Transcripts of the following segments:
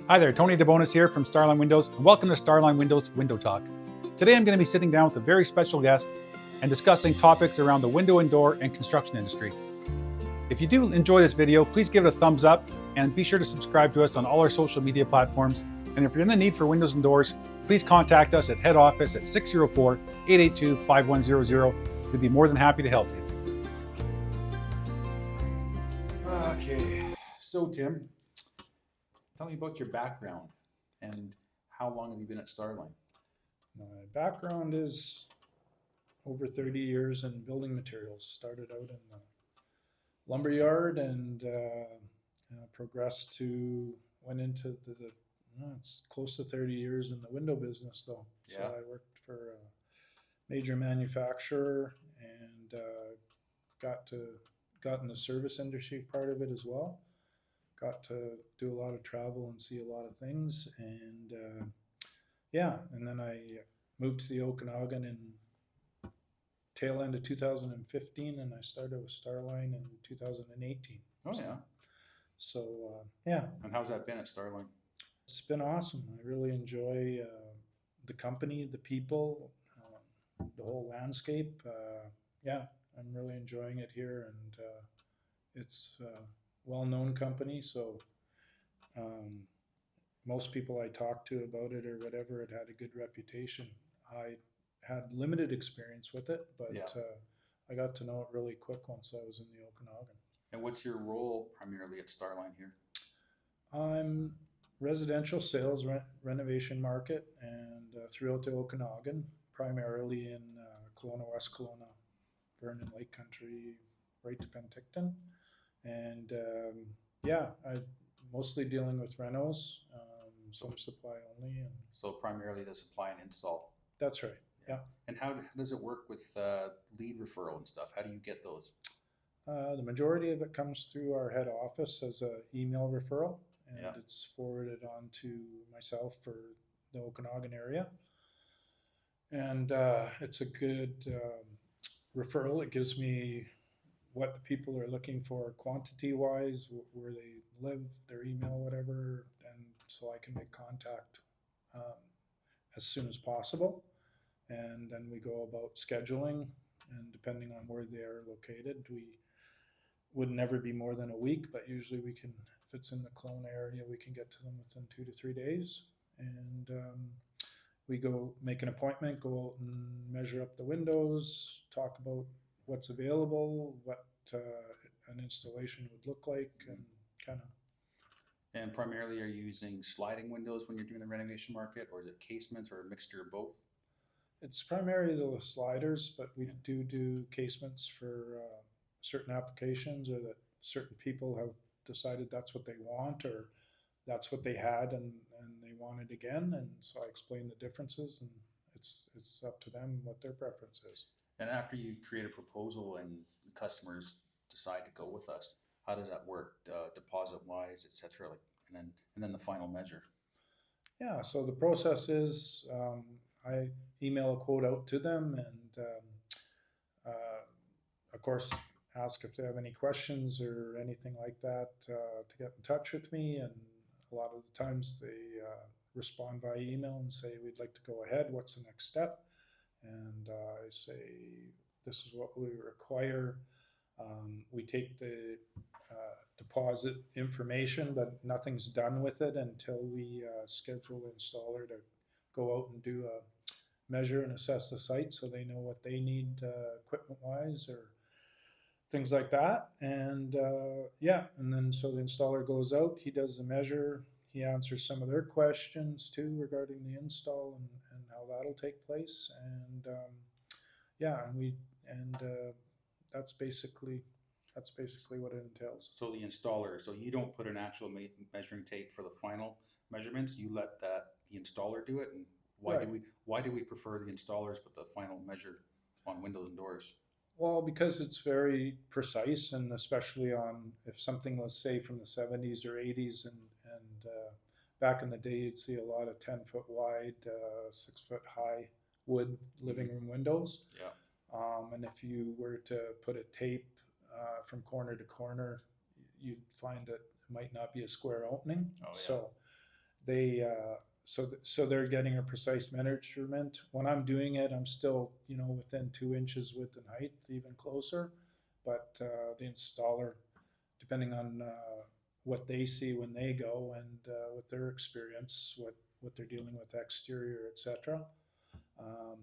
Hi there, Tony DeBonis here from Starline Windows, and welcome to Starline Windows Window Talk. Today I'm going to be sitting down with a very special guest and discussing topics around the window and door and construction industry. If you do enjoy this video, please give it a thumbs up and be sure to subscribe to us on all our social media platforms. And if you're in the need for windows and doors, please contact us at head office at 604-882-5100. We'd be more than happy to help you. Okay, so Tim, tell me about your background and how long have you been at Starline? My background is over 30 years in building materials. Started out in the lumberyard and progressed to, went into it's close to 30 years in the window business though. Yeah. So I worked for a major manufacturer and got in the service industry part of it as well. Got to do a lot of travel and see a lot of things, and and then I moved to the Okanagan in tail end of 2015, and I started with Starline in 2018. Oh yeah. So yeah. And how's that been at Starline? It's been awesome. I really enjoy the company, the people, the whole landscape. I'm really enjoying it here, and it's well-known company, so most people I talked to about it or whatever, it had a good reputation. I had limited experience with it, but I got to know it really quick once I was in the Okanagan. And what's your role primarily at Starline here? I'm residential sales, renovation market, and throughout the Okanagan, primarily in Kelowna, West Kelowna, Vernon Lake Country, right to Penticton. And I'm mostly dealing with renos, some supply only. And so primarily the supply and install. That's right. Yeah. And how does it work with lead referral and stuff? How do you get those? The majority of it comes through our head office as an email referral, and it's forwarded on to myself for the Okanagan area. And it's a good referral. It gives me what the people are looking for quantity wise, where they live, their email, whatever, and so I can make contact as soon as possible. And then we go about scheduling, and depending on where they are located, we would never be more than a week, but usually we can, if it's in the Kelowna area, we can get to them within 2 to 3 days. And we go make an appointment, go out and measure up the windows, talk about what's available, what an installation would look like, and kind of. And primarily, are you using sliding windows when you're doing the renovation market, or is it casements, or a mixture of both? It's primarily the sliders, but we do casements for certain applications, or that certain people have decided that's what they want, or that's what they had and they want it again. And so I explain the differences, and it's up to them what their preference is. And after you create a proposal and the customers decide to go with us, how does that work, deposit wise, etc.? And then the final measure. Yeah, so the process is I email a quote out to them, and of course ask if they have any questions or anything like that to get in touch with me. And a lot of the times they respond by email and say, we'd like to go ahead, what's the next step? And I say, this is what we require. We take the deposit information, but nothing's done with it until we schedule the installer to go out and do a measure and assess the site, so they know what they need equipment wise or things like that. And and then so the installer goes out, he does the measure, he answers some of their questions too regarding the install and how that'll take place. And that's basically what it entails. So the installer, so you don't put an actual measuring tape for the final measurements, you let the installer do it. And why do we prefer the installers put the final measure on windows and doors? Well, because it's very precise, and especially on if something was, say, from the 70s or 80s, and back in the day, you'd see a lot of 10-foot wide, 6-foot high wood living room windows. Yeah. And if you were to put a tape from corner to corner, you'd find that it might not be a square opening. Oh, yeah. So they so they're getting a precise measurement. When I'm doing it, I'm still, you know, within 2 inches width and height, even closer. But the installer, depending on what they see when they go and with their experience, what they're dealing with exterior, etc. Um,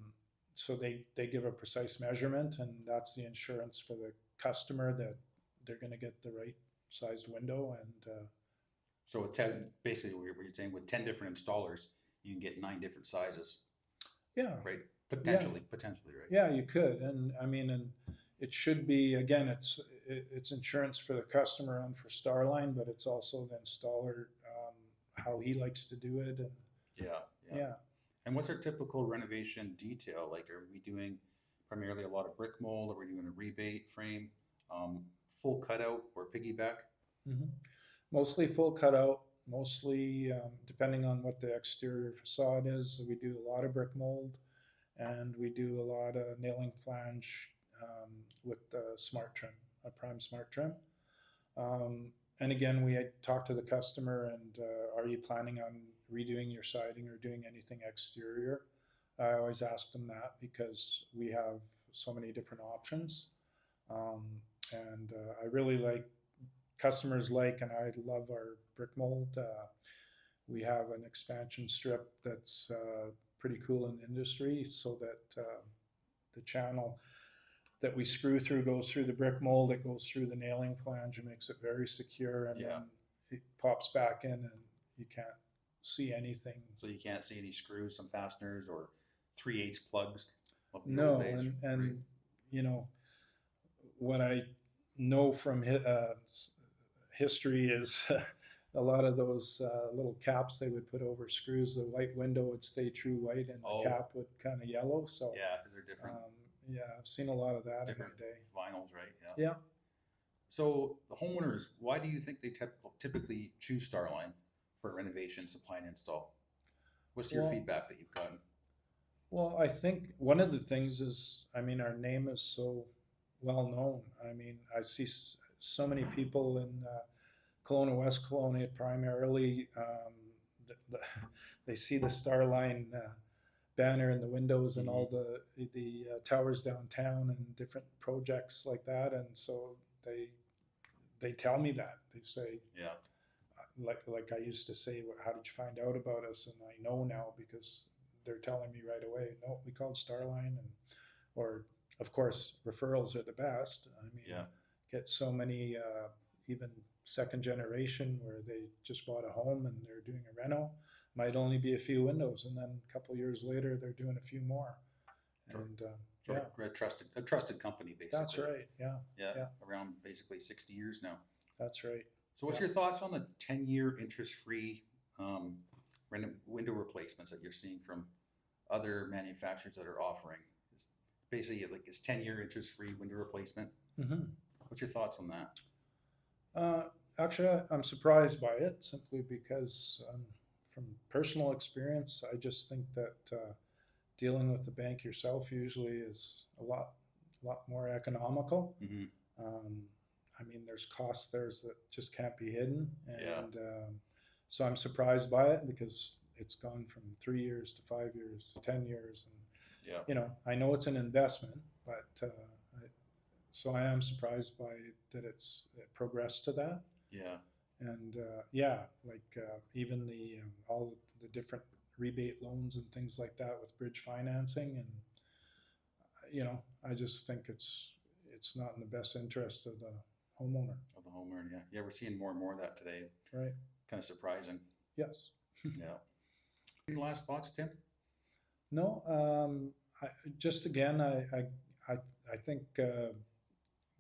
so they give a precise measurement, and that's the insurance for the customer that they're going to get the right sized window. And So with 10, basically what you're saying, with 10 different installers, you can get 9 different sizes, yeah, right? yeah, Potentially, right? yeah, you could. And I mean, and it should be, again, it's insurance for the customer and for Starline, but it's also the installer, how he likes to do it. And Yeah, yeah. yeah. And what's our typical renovation detail? Like, are we doing primarily a lot of brick mold? Are we doing a rebate frame, full cutout, or piggyback? Mhm. Mostly full cutout, mostly depending on what the exterior facade is. We do a lot of brick mold, and we do a lot of nailing flange with the smart trim, a prime smart trim. Um, and again, we had talked to the customer, and are you planning on redoing your siding or doing anything exterior? I always ask them that because we have so many different options. Um, and I really like customers like, and I love our brick mold. We have an expansion strip that's pretty cool in the industry, so that the channel that we screw through goes through the brick mold, it goes through the nailing flange and makes it very secure, and Yeah. then it pops back in and you can't see anything. So you can't see any screws, some fasteners, or 3/8 plugs of the old No, days. and right? you know what I know from history is a lot of those little caps they would put over screws. The white window would stay true white, and Oh. the cap would kind of yellow. So Yeah, because they're different, yeah, I've seen a lot of that different in my day. vinyls, right? Yeah. Yeah. So the homeowners, why do you think they typically choose Starline for renovation, supply and install? What's your Well, feedback that you've gotten? well, I think one of the things is, I mean, our name is so well known. I mean, I see so many people in Kelowna, West Kelowna, primarily. The, they see the Starline banner in the windows and all the towers downtown and different projects like that, and so they tell me that they say, Yeah. like I used to say, how did you find out about us? And I know now because they're telling me right away. No, we called Starline, and or of course referrals are the best. I mean, Yeah. get so many even second generation where they just bought a home and they're doing a reno. Might only be a few windows, and then a couple of years later they're doing a few more. Sure. And Sort yeah, of a trusted company, basically. that's right. Yeah, Yeah. yeah, Around basically 60 years now. that's right. So what's Yeah. your thoughts on the 10-year interest-free window replacements that you're seeing from other manufacturers that are offering? Basically, like, is 10-year interest-free window replacement. Mm-hmm. What's your thoughts on that? Actually, I'm surprised by it simply because, from personal experience, I just think that dealing with the bank yourself usually is lot more economical. Mm-hmm. Um, I mean, there's costs there that just can't be hidden, Yeah. and so I'm surprised by it because it's gone from 3 years to 5 years to 10 years, and Yeah. you know, I know it's an investment, but so I am surprised by that it progressed to that. Yeah. And yeah, like even the all the different rebate loans and things like that with bridge financing, and you know, I just think it's not in the best interest of the homeowner. Of the homeowner, yeah. Yeah, we're seeing more and more of that today. Right. Kind of surprising. Yes. Yeah. Any last thoughts, Tim? No. Just again, I think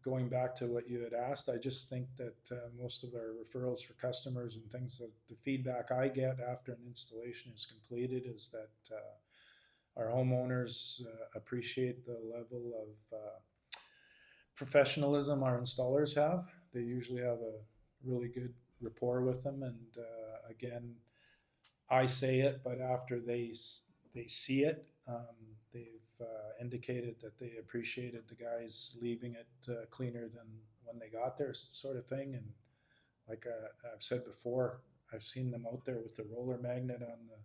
going back to what you had asked, I just think that most of our referrals for customers and things, that the feedback I get after an installation is completed is that our homeowners appreciate the level of professionalism our installers have. They usually have a really good rapport with them, and again, I say it, but after they see it, they've indicated that they appreciated the guys leaving it cleaner than when they got there, sort of thing. And like I've said before, I've seen them out there with the roller magnet on the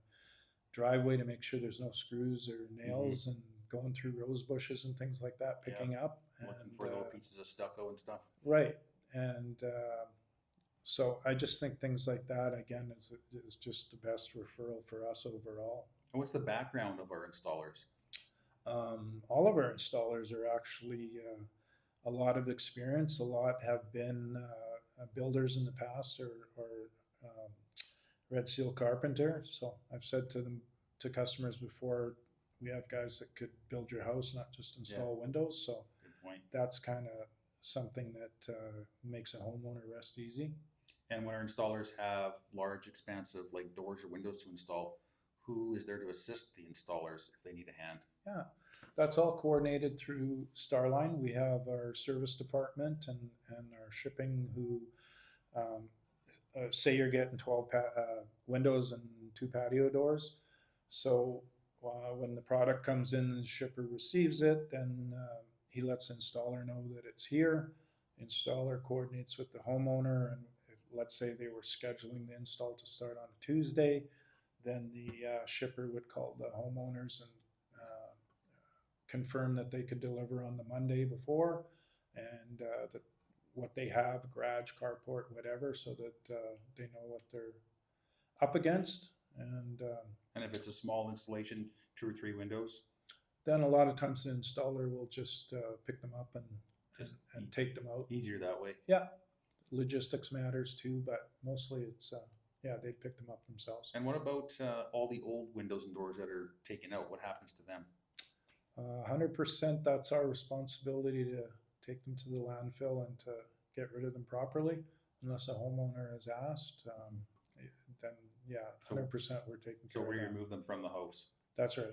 driveway to make sure there's no screws or nails, and going through rose bushes and things like that, picking up. Looking And, for little pieces of stucco and stuff. right. And so I just think things like that, again, is just the best referral for us overall. And what's the background of our installers? All of our installers are actually a lot of experience. A lot have been builders in the past, or Red Seal carpenter. So I've said to customers before, we have guys that could build your house, not just install windows. So Good point. that's kind of something that makes a homeowner rest easy. And when our installers have large, expansive like doors or windows to install, who is there to assist the installers if they need a hand? Yeah, that's all coordinated through Starline. We have our service department and our shipping who, say you're getting 12 windows and 2 patio doors. So when the product comes in and the shipper receives it, then he lets the installer know that it's here. Installer coordinates with the homeowner, and if, let's say they were scheduling the install to start on a Tuesday, then the shipper would call the homeowners and confirm that they could deliver on the Monday before, and that what they have, garage, carport, whatever, so that they know what they're up against. And if it's a small installation, 2 or 3 windows, then a lot of times the installer will just pick them up and take them out. Easier that way. Yeah, logistics matters too, but mostly it's they pick them up themselves. And what about all the old windows and doors that are taken out? What happens to them? 100%, that's our responsibility to take them to the landfill and to get rid of them properly, unless a homeowner has asked. Then 100% we're taking care So of we that. remove them from the house. That's right.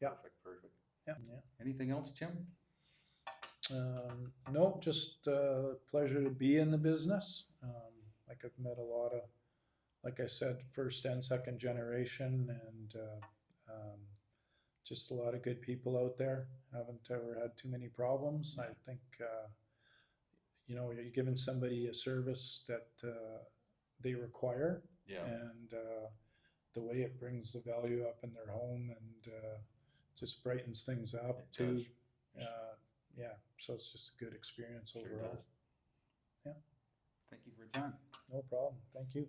Yeah. Perfect. Yeah. Anything else, Tim? No, just pleasure to be in the business. Like I've met a lot of, like I said, first and second generation, and just a lot of good people out there. Haven't ever had too many problems. I think you're giving somebody a service that they require, and the way it brings the value up in their home and just brightens things up too. So it's just a good experience overall. Does. Yeah. Thank you for your time. No problem. Thank you.